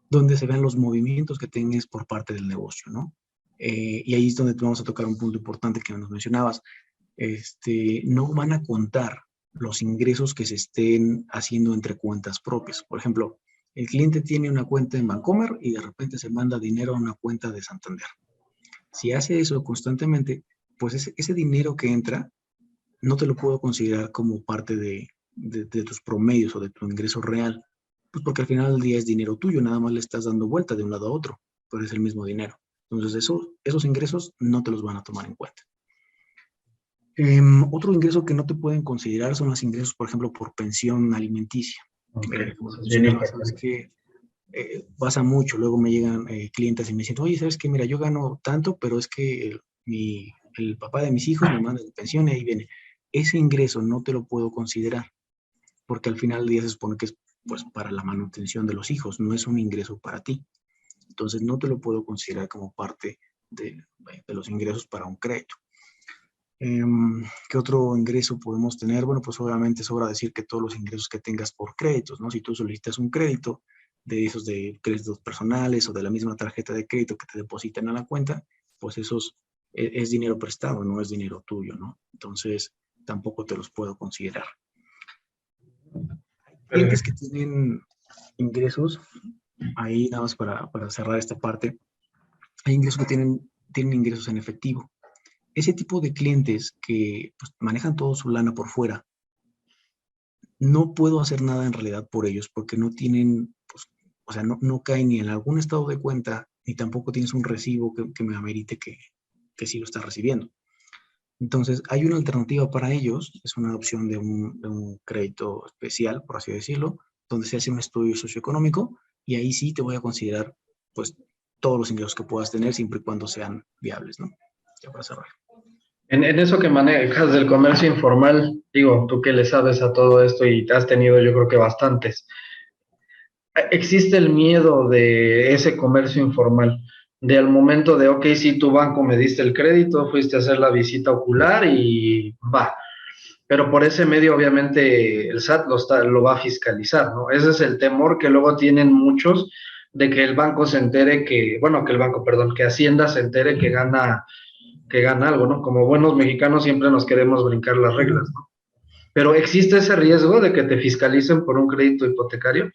donde se vean los movimientos que tengas por parte del negocio, ¿no? Y ahí es donde vamos a tocar un punto importante que nos mencionabas. No van a contar los ingresos que se estén haciendo entre cuentas propias. Por ejemplo, el cliente tiene una cuenta en Bancomer y de repente se manda dinero a una cuenta de Santander. Si hace eso constantemente, pues ese dinero que entra no te lo puedo considerar como parte de tus promedios o de tu ingreso real, pues porque al final del día es dinero tuyo, nada más le estás dando vuelta de un lado a otro, pero es el mismo dinero. Entonces esos ingresos no te los van a tomar en cuenta. Otro ingreso que no te pueden considerar son los ingresos, por ejemplo, por pensión alimenticia.
Ok,
Como
eso
les
es bien
mencionaba, sabes
importante.
que pasa mucho, luego me llegan clientes y me dicen, oye, ¿sabes qué? Mira, yo gano tanto, pero es que el papá de mis hijos me manda de pensión y ahí viene. Ese ingreso no te lo puedo considerar, porque al final del día se supone que es pues para la manutención de los hijos, no es un ingreso para ti. Entonces no te lo puedo considerar como parte de los ingresos para un crédito. ¿Qué otro ingreso podemos tener? Bueno, pues obviamente sobra decir que todos los ingresos que tengas por créditos, ¿no? Si tú solicitas un crédito de esos de créditos personales o de la misma tarjeta de crédito que te depositan a la cuenta, pues esos es dinero prestado, no es dinero tuyo, ¿no? Entonces tampoco te los puedo considerar. Clientes que
Perfecto.
tienen ingresos, ahí nada más para cerrar esta parte, hay ingresos que tienen ingresos en efectivo. Ese tipo de clientes que pues, manejan todo su lana por fuera, no puedo hacer nada en realidad por ellos porque no tienen, pues, o sea, no caen ni en algún estado de cuenta, ni tampoco tienes un recibo que me amerite que sí lo está recibiendo. Entonces, hay una alternativa para ellos, es una opción de un crédito especial, por así decirlo, donde se hace un estudio socioeconómico y ahí sí te voy a considerar, pues, todos los ingresos que puedas tener siempre y cuando sean viables, ¿no? Ya para cerrar.
En eso que manejas del comercio informal, digo, tú que le sabes a todo esto y has tenido yo creo que bastantes, existe el miedo de ese comercio informal, de al momento de, ok, sí, tu banco me diste el crédito, fuiste a hacer la visita ocular y va. Pero por ese medio, obviamente, el SAT lo va a fiscalizar, ¿no? Ese es el temor que luego tienen muchos de que el banco se entere que, bueno, que el banco, perdón, que Hacienda se entere que gana algo, ¿no? Como buenos mexicanos siempre nos queremos brincar las reglas, ¿no? Pero ¿existe ese riesgo de que te fiscalicen por un crédito hipotecario?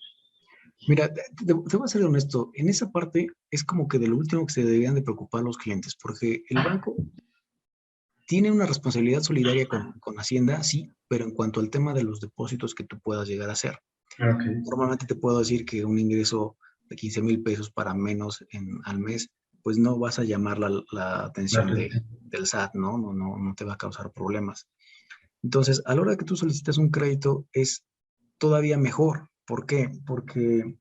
Mira, te voy a ser honesto, en esa parte es como que de lo último que se deberían de preocupar los clientes, porque el banco tiene una responsabilidad solidaria con Hacienda, sí, pero en cuanto al tema de los depósitos que tú puedas llegar a hacer.
Ok.
Normalmente te puedo decir que un ingreso de 15,000 pesos para menos al mes, pues no vas a llamar la
La
atención
gente.
del SAT, ¿no? No te va a causar problemas. Entonces, a la hora que tú solicitas un crédito es todavía mejor. ¿Por qué? Porque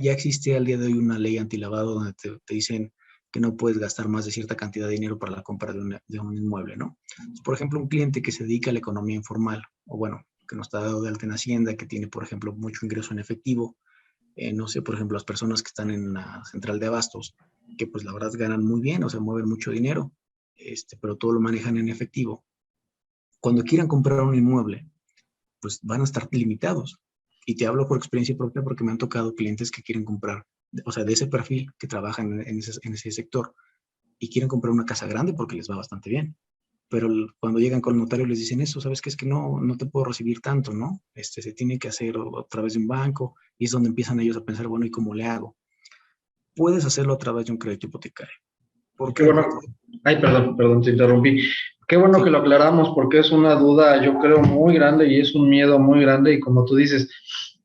ya existe al día de hoy una ley antilavado donde te dicen que no puedes gastar más de cierta cantidad de dinero para la compra de un inmueble, ¿no? Entonces, por ejemplo, un cliente que se dedica a la economía informal, o bueno, que no está dado de alta en Hacienda, que tiene, por ejemplo, mucho ingreso en efectivo, no sé, por ejemplo, las personas que están en la central de abastos, que pues la verdad ganan muy bien, o sea, mueven mucho dinero, pero todo lo manejan en efectivo. Cuando quieran comprar un inmueble, pues van a estar limitados. Y te hablo por experiencia propia porque me han tocado clientes que quieren comprar, o sea, de ese perfil, que trabajan en ese sector y quieren comprar una casa grande porque les va bastante bien. Pero cuando llegan con el notario les dicen eso, ¿sabes qué? Es que no te puedo recibir tanto, ¿no? Se tiene que hacer a través de un banco y es donde empiezan ellos a pensar, bueno, ¿y cómo le hago? Puedes hacerlo a través de un crédito hipotecario. ¿Por
Qué
qué?
bueno.
Porque,
Ay, perdón, te interrumpí. Qué bueno que
sí,
lo aclaramos porque es una duda, yo creo, muy grande y es un miedo muy grande y como tú dices,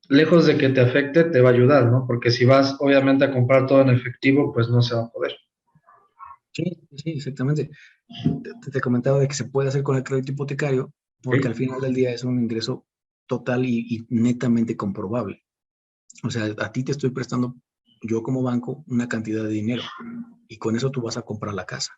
lejos de que te afecte, te va a ayudar, ¿no? Porque si vas, obviamente, a comprar todo en efectivo, pues no se va a poder.
sí, sí, exactamente. Te comentaba de que se puede hacer con el crédito hipotecario porque al
¿Sí?
final del día es un ingreso total y netamente comprobable. O sea, a ti te estoy prestando yo como banco una cantidad de dinero y con eso tú vas a comprar la casa.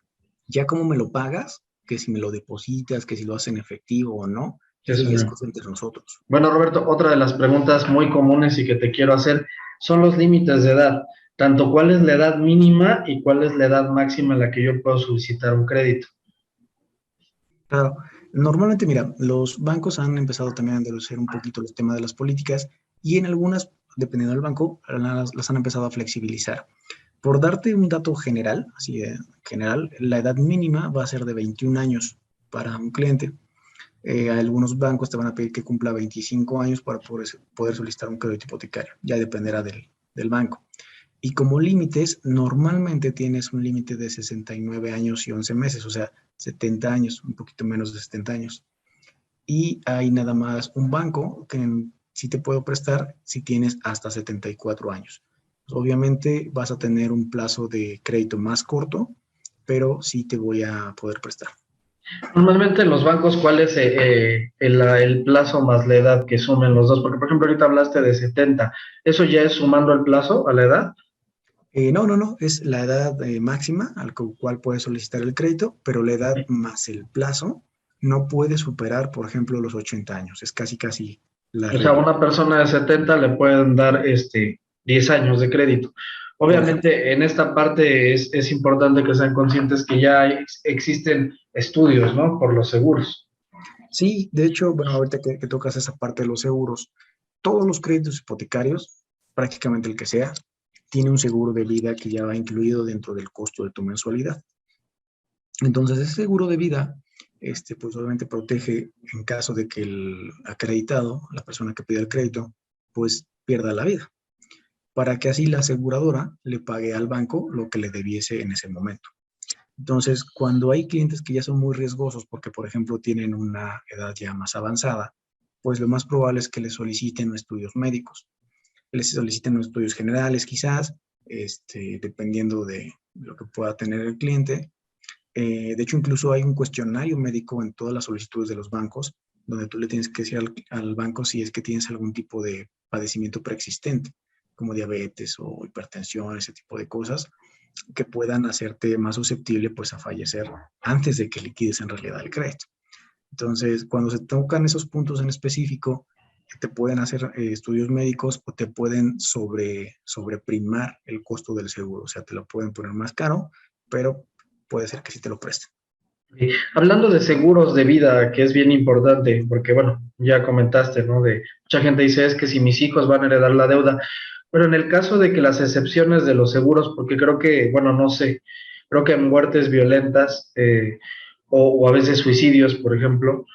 Ya cómo me lo pagas, que si me lo depositas, que si lo haces en efectivo o no,
Eso
eso
es
ya es
bueno.
cosa entre nosotros.
Bueno, Roberto, otra de las preguntas muy comunes y que te quiero hacer son los límites de edad. Tanto cuál es la edad mínima y cuál es la edad máxima en la que yo puedo solicitar un crédito.
Claro, normalmente, mira, los bancos han empezado también a endurecer un poquito los temas de las políticas y en algunas, dependiendo del banco, las han empezado a flexibilizar. Por darte un dato general, así de general, la edad mínima va a ser de 21 años para un cliente. Algunos bancos te van a pedir que cumpla 25 años para poder solicitar un crédito hipotecario. Ya dependerá del banco. Y como límites, normalmente tienes un límite de 69 años y 11 meses, o sea, 70 años, un poquito menos de 70 años. Y hay nada más un banco que sí te puedo prestar si tienes hasta 74 años. Obviamente vas a tener un plazo de crédito más corto, pero sí te voy a poder prestar.
Normalmente en los bancos, ¿cuál es el plazo más la edad que sumen los dos? Porque, por ejemplo, ahorita hablaste de 70. ¿Eso ya es sumando el plazo a la edad?
No, es la edad máxima al cual puedes solicitar el crédito, pero la edad más el plazo no puede superar, por ejemplo, los 80 años. Es casi, casi la
O sea, a
regla,
una persona de 70 le pueden dar 10 años de crédito.
por ejemplo.
Obviamente, en esta parte es importante que sean conscientes que ya existen estudios, ¿no? Por los seguros.
Sí, de hecho, bueno, ahorita que tocas esa parte de los seguros, todos los créditos hipotecarios, prácticamente el que sea, tiene un seguro de vida que ya va incluido dentro del costo de tu mensualidad. Entonces, ese seguro de vida, pues obviamente protege en caso de que el acreditado, la persona que pide el crédito, pues pierda la vida, para que así la aseguradora le pague al banco lo que le debiese en ese momento. Entonces, cuando hay clientes que ya son muy riesgosos porque, por ejemplo, tienen una edad ya más avanzada, pues lo más probable es que les soliciten estudios médicos, les soliciten estudios generales quizás, dependiendo de lo que pueda tener el cliente. De hecho, incluso hay un cuestionario médico en todas las solicitudes de los bancos, donde tú le tienes que decir al banco si es que tienes algún tipo de padecimiento preexistente, como diabetes o hipertensión, ese tipo de cosas, que puedan hacerte más susceptible pues a fallecer antes de que liquides en realidad el crédito. Entonces, cuando se tocan esos puntos en específico, te pueden hacer estudios médicos o te pueden sobreprimar el costo del seguro, o sea, te lo pueden poner más caro, pero puede ser que sí te lo presten.
Hablando de seguros de vida, que es bien importante, porque bueno, ya comentaste, ¿no? De mucha gente dice es que si mis hijos van a heredar la deuda, pero en el caso de que las excepciones de los seguros, porque creo que, bueno, no sé, creo que en muertes violentas o a veces suicidios, por ejemplo,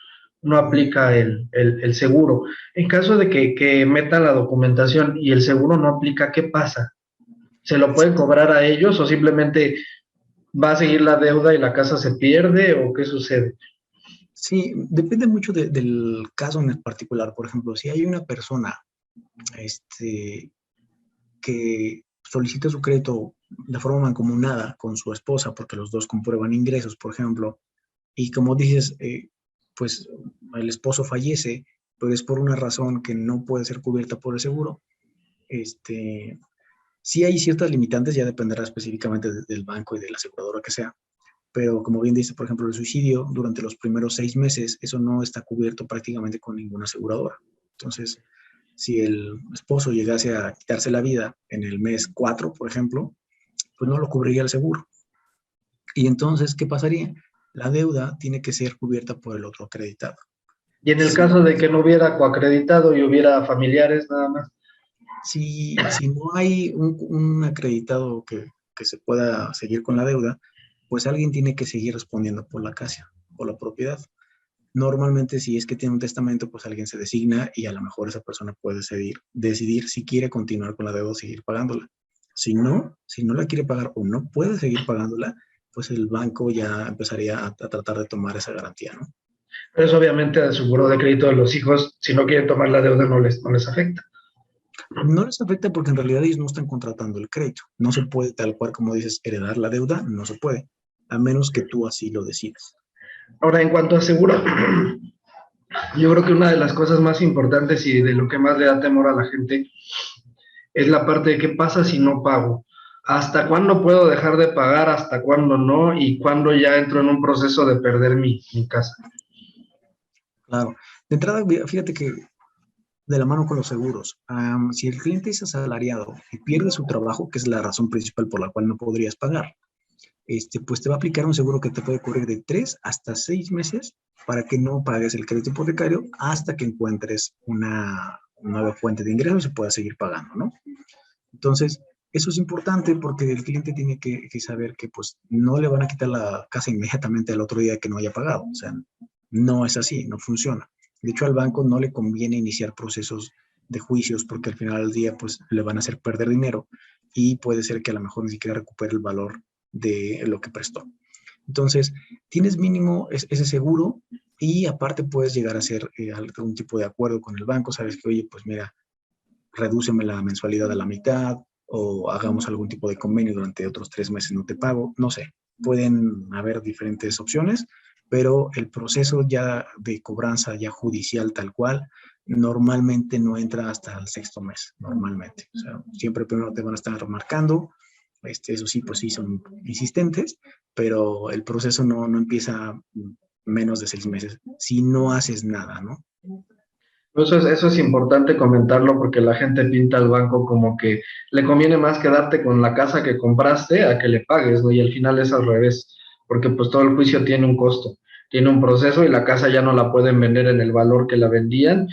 no aplica el seguro. En caso de que metan la documentación y el seguro no aplica, ¿qué pasa? ¿Se lo pueden cobrar a ellos o simplemente va a seguir la deuda y la casa se pierde o qué sucede?
Sí, depende mucho del caso en particular. Por ejemplo, si hay una persona este, que solicita su crédito de forma mancomunada con su esposa, porque los dos comprueban ingresos, por ejemplo, y como dices, pues el esposo fallece, pero es por una razón que no puede ser cubierta por el seguro, este, sí hay ciertas limitantes, ya dependerá específicamente del banco y de la aseguradora que sea, pero como bien dice, por ejemplo, el suicidio durante los primeros 6 meses, eso no está cubierto prácticamente con ninguna aseguradora. Entonces, si el esposo llegase a quitarse la vida en el mes 4, por ejemplo, pues no lo cubriría el seguro. Y entonces, ¿qué pasaría? La deuda tiene que ser cubierta por el otro acreditado.
Y en el
Si,
caso de que no hubiera coacreditado y hubiera familiares nada más.
si no hay un acreditado que se pueda seguir con la deuda, pues alguien tiene que seguir respondiendo por la casa o la propiedad. Normalmente, si es que tiene un testamento, pues alguien se designa y a lo mejor esa persona puede decidir si quiere continuar con la deuda o seguir pagándola. Si no la quiere pagar o no puede seguir pagándola, pues el banco ya empezaría a tratar de tomar esa garantía, ¿no?
Pero eso obviamente al seguro de crédito de los hijos, si no quieren tomar la deuda, no les afecta.
No les afecta porque en realidad ellos no están contratando el crédito. No se puede, tal cual como dices, heredar la deuda, no se puede, a menos que tú así lo decidas.
Ahora, en cuanto a seguro, yo creo que una de las cosas más importantes y de lo que más le da temor a la gente es la parte de qué pasa si no pago. ¿Hasta cuándo puedo dejar de pagar? ¿Hasta cuándo no? ¿Y cuándo ya entro en un proceso de perder mi casa?
Claro. De entrada, fíjate que de la mano con los seguros, si el cliente es asalariado y pierde su trabajo, que es la razón principal por la cual no podrías pagar, pues te va a aplicar un seguro que te puede cubrir de 3 hasta 6 meses para que no pagues el crédito hipotecario hasta que encuentres una nueva fuente de ingresos y puedas seguir pagando, ¿no? Entonces, eso es importante porque el cliente tiene que saber que pues no le van a quitar la casa inmediatamente al otro día que no haya pagado. O sea, no es así, no funciona. De hecho, al banco no le conviene iniciar procesos de juicios porque al final del día pues le van a hacer perder dinero y puede ser que a lo mejor ni siquiera recupere el valor de lo que prestó. Entonces, tienes mínimo ese seguro y aparte puedes llegar a hacer algún tipo de acuerdo con el banco. Sabes que, oye, pues mira, redúceme la mensualidad a la mitad o hagamos algún tipo de convenio durante otros 3 meses no te pago, no sé, pueden haber diferentes opciones, pero el proceso ya de cobranza ya judicial tal cual normalmente no entra hasta el sexto mes, normalmente. O sea, siempre primero te van a estar marcando, eso sí, pues sí, son insistentes, pero el proceso no empieza menos de 6 meses si no haces nada, ¿no?
Eso es importante comentarlo porque la gente pinta al banco como que le conviene más quedarte con la casa que compraste a que le pagues, ¿no? Y al final es al revés, porque pues todo el juicio tiene un costo, tiene un proceso y la casa ya no la pueden vender en el valor que la vendían.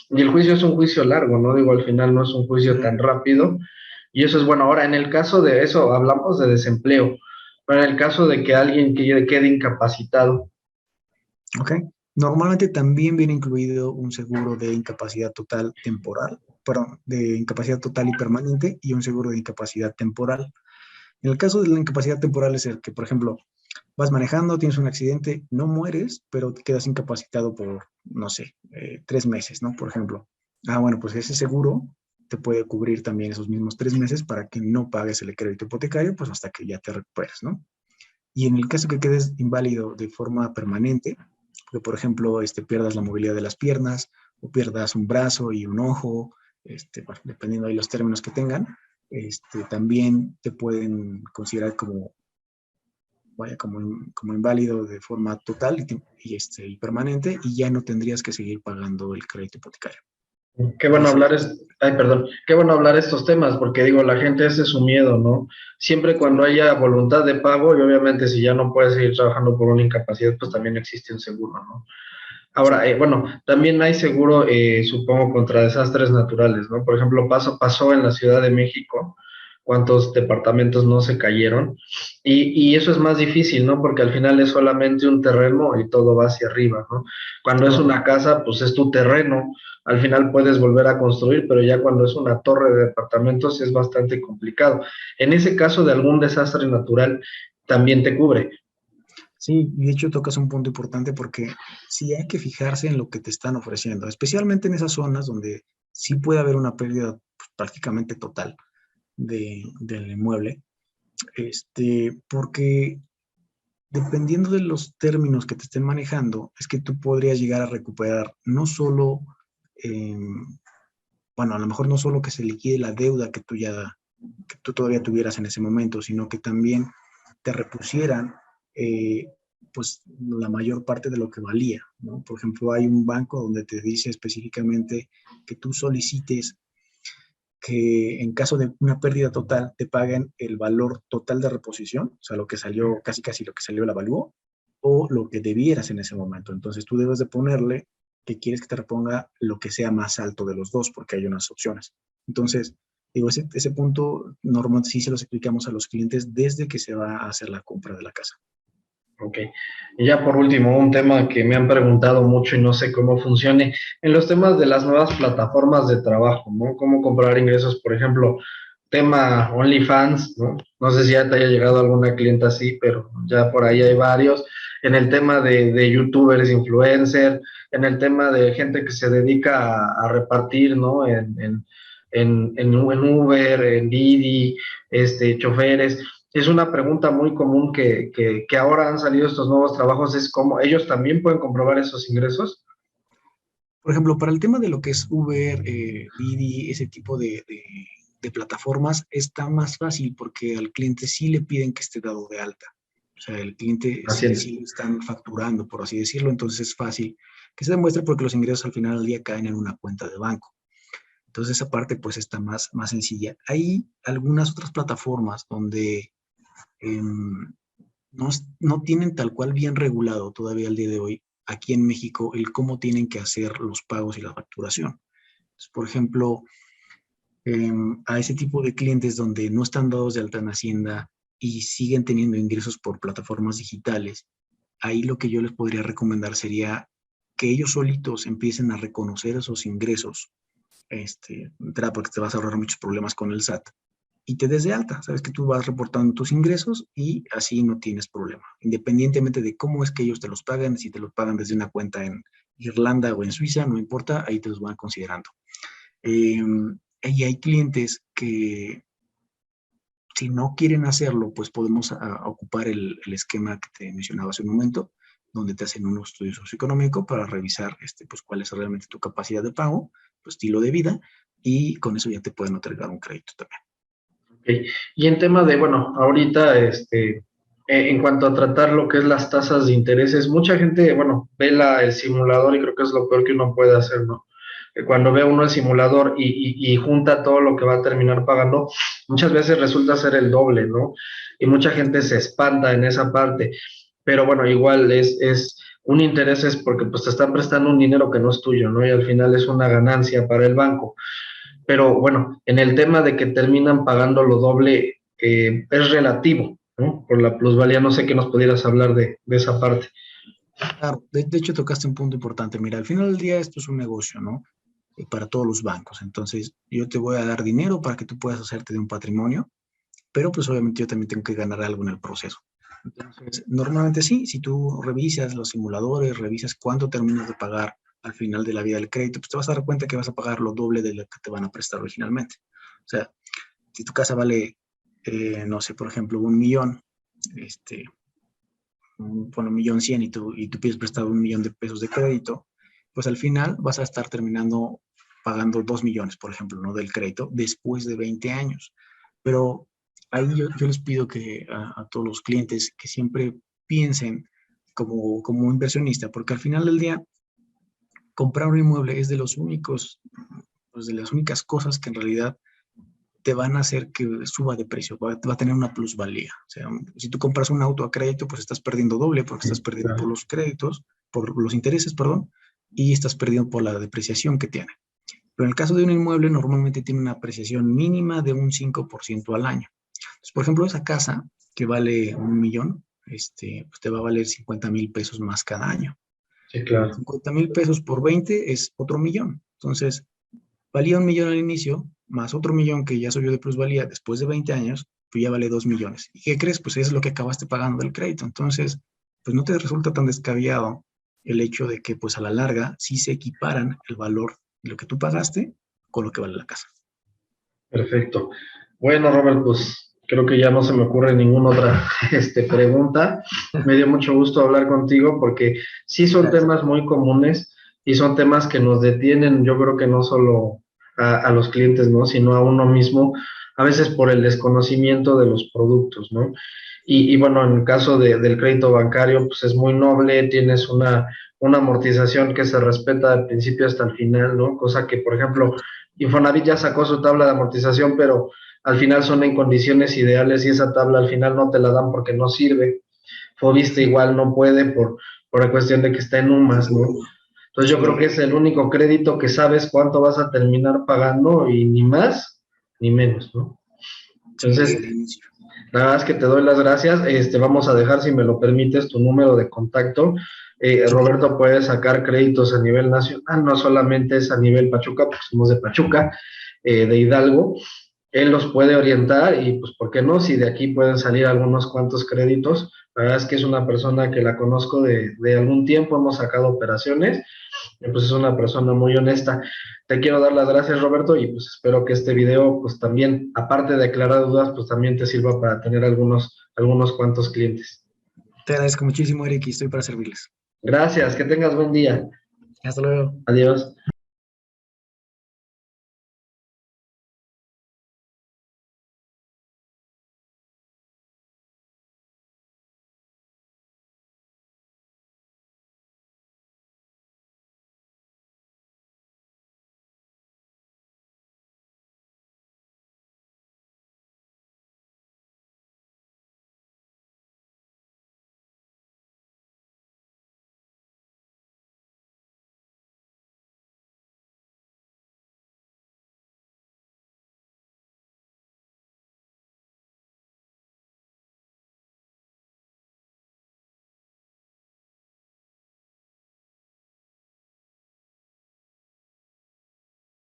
Y el juicio es un juicio largo, ¿no? Digo, al final no es un juicio tan rápido. Y eso es bueno. Ahora, en el caso de eso, hablamos de desempleo, pero en el caso de que alguien quede incapacitado,
¿Ok? Normalmente también viene incluido un seguro de incapacidad total temporal, perdón, de incapacidad total y permanente y un seguro de incapacidad temporal. En el caso de la incapacidad temporal es el que, por ejemplo, vas manejando, tienes un accidente, no mueres, pero te quedas incapacitado por, no sé, 3 meses, ¿no? Por ejemplo. Bueno, pues ese seguro te puede cubrir también esos mismos 3 meses para que no pagues el crédito hipotecario, pues hasta que ya te recuperes, ¿no? Y en el caso que quedes inválido de forma permanente, que por ejemplo pierdas la movilidad de las piernas o pierdas un brazo y un ojo, bueno, dependiendo de los términos que tengan, también te pueden considerar como, vaya, como inválido de forma total y permanente y ya no tendrías que seguir pagando el crédito hipotecario.
qué
Eso
bueno
sí.
hablar ay, perdón, qué bueno hablar estos temas, porque digo, la gente ese es su miedo, ¿no? Siempre cuando haya voluntad de pago, y obviamente si ya no puedes seguir trabajando por una incapacidad, pues también existe un seguro, ¿no? Ahora,
Sí.
bueno, también hay seguro, supongo, contra desastres naturales, ¿no? Por ejemplo, pasó en la Ciudad de México, cuántos departamentos no se cayeron, y eso es más difícil, ¿no? Porque al final es solamente un terreno y todo va hacia arriba, ¿no? Cuando es
Claro.
una casa, pues es tu terreno, al final puedes volver a construir, pero ya cuando es una torre de departamentos es bastante complicado. En ese caso de algún desastre natural, también te cubre.
Sí, y de hecho tocas un punto importante porque sí hay que fijarse en lo que te están ofreciendo, especialmente en esas zonas donde sí puede haber una pérdida pues, prácticamente total. del inmueble, porque dependiendo de los términos que te estén manejando, es que tú podrías llegar a recuperar no solo, bueno, a lo mejor no solo que se liquide la deuda que tú todavía tuvieras en ese momento, sino que también te repusieran pues la mayor parte de lo que valía, ¿no? Por ejemplo, hay un banco donde te dice específicamente que tú solicites que en caso de una pérdida total te paguen el valor total de reposición, o sea, lo que salió, casi casi lo que salió el avalúo, o lo que debieras en ese momento. Entonces tú debes de ponerle que quieres que te reponga lo que sea más alto de los dos, porque hay unas opciones. Entonces, digo, ese punto normalmente sí se los explicamos a los clientes desde que se va a hacer la compra de la casa.
Ok. Y ya por último, un tema que me han preguntado mucho y no sé cómo funcione, en los temas de las nuevas plataformas de trabajo, ¿no? Cómo comprar ingresos, por ejemplo, tema OnlyFans, ¿no? No sé si ya te haya llegado alguna clienta así, pero ya por ahí hay varios. En el tema de youtubers, influencer, en el tema de gente que se dedica a repartir, ¿no? En Uber, en Didi, choferes. Es una pregunta muy común que ahora han salido estos nuevos trabajos, es cómo ellos también pueden comprobar esos ingresos.
Por ejemplo, para el tema de lo que es Uber, Didi, ese tipo de plataformas, está más fácil porque al cliente sí le piden que esté dado de alta. O sea, el cliente
Así es.
sí lo están facturando, por así decirlo, entonces es fácil que se demuestre porque los ingresos al final del día caen en una cuenta de banco. Entonces esa parte pues está más sencilla. Hay algunas otras plataformas donde eh, no tienen tal cual bien regulado todavía al día de hoy aquí en México el cómo tienen que hacer los pagos y la facturación. Entonces, por ejemplo, a ese tipo de clientes donde no están dados de alta en Hacienda y siguen teniendo ingresos por plataformas digitales, ahí lo que yo les podría recomendar sería que ellos solitos empiecen a reconocer esos ingresos, porque te vas a ahorrar muchos problemas con el SAT y te des de alta. Sabes que tú vas reportando tus ingresos y así no tienes problema. Independientemente de cómo es que ellos te los pagan, si te los pagan desde una cuenta en Irlanda o en Suiza, no importa, ahí te los van considerando. Eh, y hay clientes que si no quieren hacerlo, pues podemos ocupar el esquema que te mencionaba hace un momento, donde te hacen un estudio socioeconómico para revisar pues, cuál es realmente tu capacidad de pago, tu estilo de vida, y con eso ya te pueden otorgar un crédito también.
Okay. Y en tema de, bueno, ahorita, en cuanto a tratar lo que es las tasas de intereses, mucha gente, bueno, ve el simulador y creo que es lo peor que uno puede hacer, ¿no? Que cuando ve uno el simulador y junta todo lo que va a terminar pagando, muchas veces resulta ser el doble, ¿no? Y mucha gente se espanta en esa parte. Pero bueno, igual es un interés es porque pues te están prestando un dinero que no es tuyo, ¿no? Y al final es una ganancia para el banco. Pero bueno, en el tema de que terminan pagando lo doble, es relativo, ¿no? Por la plusvalía, no sé qué nos pudieras hablar de esa parte.
Claro, de hecho tocaste un punto importante. Mira, al final del día esto es un negocio, ¿no? Para todos los bancos. Entonces, yo te voy a dar dinero para que tú puedas hacerte de un patrimonio, pero pues obviamente yo también tengo que ganar algo en el proceso. Entonces, normalmente sí, si tú revisas los simuladores, revisas cuánto terminas de pagar al final de la vida del crédito, pues te vas a dar cuenta que vas a pagar lo doble de lo que te van a prestar originalmente. O sea, si tu casa vale, no sé, por ejemplo, 1 millón, bueno, 1.100.000 y tú pides prestado 1 millón de pesos de crédito, pues al final vas a estar terminando pagando 2 millones, por ejemplo, ¿no? Del crédito después de 20 años. Pero ahí yo les pido que a todos los clientes que siempre piensen como inversionista, porque al final del día comprar un inmueble es de los únicos, pues de las únicas cosas que en realidad te van a hacer que suba de precio, va a tener una plusvalía. O sea, si tú compras un auto a crédito, pues estás perdiendo doble porque estás perdiendo por los créditos, por los intereses, perdón, y estás perdiendo por la depreciación que tiene. Pero en el caso de un inmueble, normalmente tiene una apreciación mínima de un 5% al año. Entonces, por ejemplo, esa casa que vale 1 millón, pues te va a valer 50,000 pesos más cada año.
Sí, claro.
50,000 pesos por 20 es otro millón. Entonces, valía 1 millón al inicio, más otro millón que ya subió de plusvalía después de 20 años, pues ya vale 2 millones. ¿Y qué crees? Pues es lo que acabaste pagando del crédito. Entonces, pues no te resulta tan descabellado el hecho de que pues a la larga sí se equiparan el valor de lo que tú pagaste con lo que vale la casa.
Perfecto. Bueno, Robert, pues creo que ya no se me ocurre ninguna otra pregunta. Me dio mucho gusto hablar contigo porque sí son
Gracias.
temas muy comunes y son temas que nos detienen, yo creo que no solo a los clientes, ¿no? Sino a uno mismo, a veces por el desconocimiento de los productos, ¿no? Y bueno, en el caso del crédito bancario, pues es muy noble, tienes una amortización que se respeta del principio hasta el final, ¿no? Cosa que, por ejemplo, Infonavit ya sacó su tabla de amortización, pero al final son en condiciones ideales y esa tabla al final no te la dan porque no sirve. Fobiste igual no puede por la cuestión de que está en UMAS, ¿no? Entonces yo creo que
Sí,
es el único crédito que sabes cuánto vas a terminar pagando y ni más ni menos, ¿no?
sí, desde
Entonces,
el inicio.
la verdad es que te doy las gracias. Vamos a dejar, si me lo permites, tu número de contacto.
Sí,
Roberto puede sacar créditos a nivel nacional, no solamente es a nivel Pachuca, porque somos de Pachuca, de Hidalgo. Él los puede orientar y pues, ¿por qué no? Si de aquí pueden salir algunos cuantos créditos. La verdad es que es una persona que la conozco de algún tiempo, hemos sacado operaciones, y pues es una persona muy honesta. Te quiero dar las gracias, Roberto, y pues espero que este video, pues también, aparte de aclarar dudas, pues también te sirva para tener algunos cuantos clientes.
te agradezco muchísimo, Eric, y estoy para servirles.
Gracias, que tengas buen día.
Hasta luego.
Adiós.